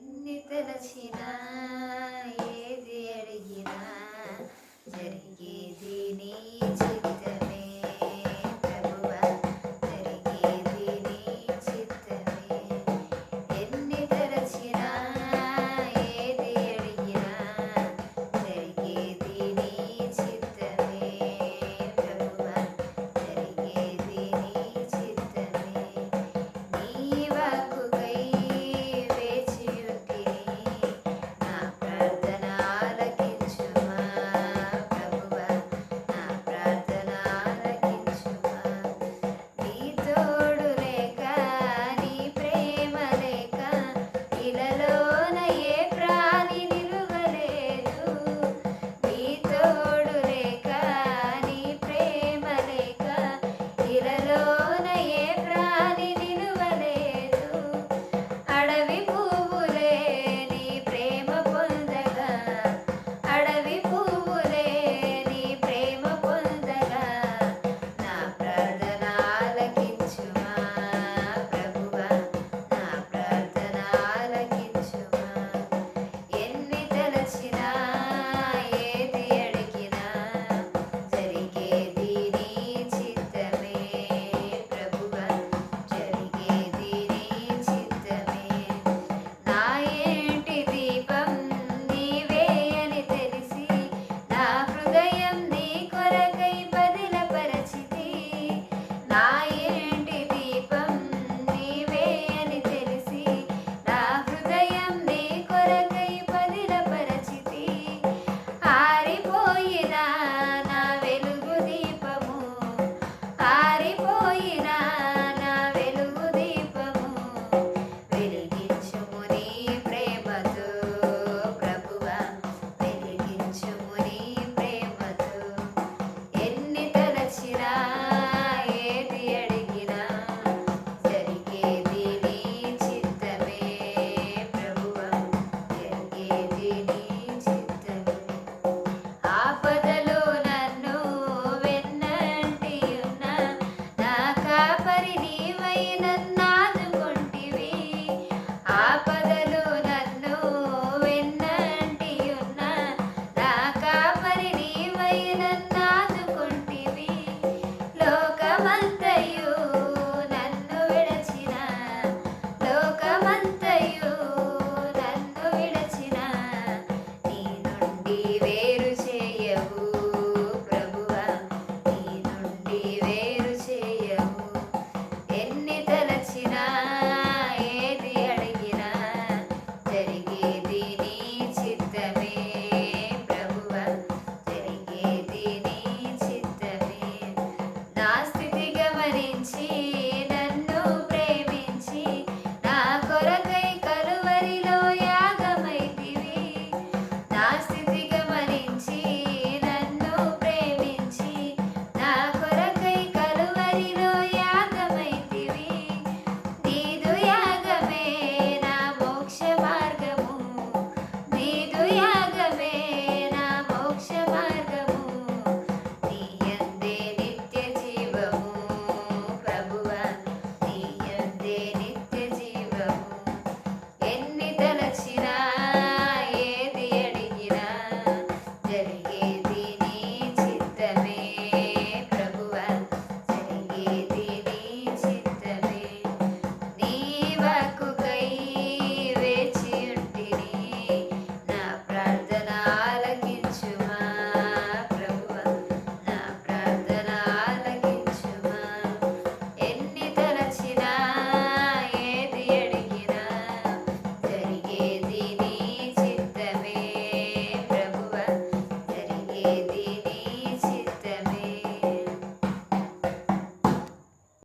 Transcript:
ఎన్ని తలచినా ఏది అడిగినా జరిగేది నీ చిత్తమే ప్రభువా, జరిగేది నీ చిత్తమే. ఎన్ని తలచినా ఏది అడిగినా జరిగేది నీ చిత్తమే ప్రభువా, జరిగేది నీ చిత్తమే. నీ వాక్కుకై వేచి ఉంటిని, నా ప్రార్థన ఆలకించుమా ప్రభువా, నా ప్రార్థన ఆలకించుమా. నీ తోడు లేక నీ ప్రేమ లేక ఇలలోన ఏ ప్రాణి నిలువలేదు. నీ తోడు లేక నీ ప్రేమ లేక ఇలలోన ఏ ప్రాణి నిలువలేదు. అడవి పువ్వులే నీ ప్రేమ పొందగా, అడవి పువ్వులే నీ ప్రేమ పొందగా, నా ప్రార్థన ఆలకించుమా ప్రభువా, నా ప్రార్థన ఆలకించుమా. ఎన్ని తలచినా ఏది అడిగినా జరిగేది నీ చిత్తమే ప్రభువా, జరిగేది నీ చిత్తమే. నా ఇంటి దీపం నీవే అని తెలిసి నా హృదయం నీ కొరకై బదిలపరచితి. నా ఇంటి దీపం నీవే అని తెలిసి నా హృదయం నీ కొరకై బదిలపరచితి. ఆరిపోయిన నా వెలుగు దీపము, ఆరిపోయిన నా వెలుగు దీపము, వెలిగించుము నీ ప్రేమతో ప్రభువా, వెలిగించుము నీ ప్రేమతో. ఎన్ని తలచినా ఏది అడిగినా జరిగేది నీ చిత్తమే ప్రభువా, జరిగేది నీ చిత్తమే. ఆపదలో నన్ను వెన్నంటి ఉన్న నా కాపరి నీవై నన్నాదుకొంటివి. ఆపద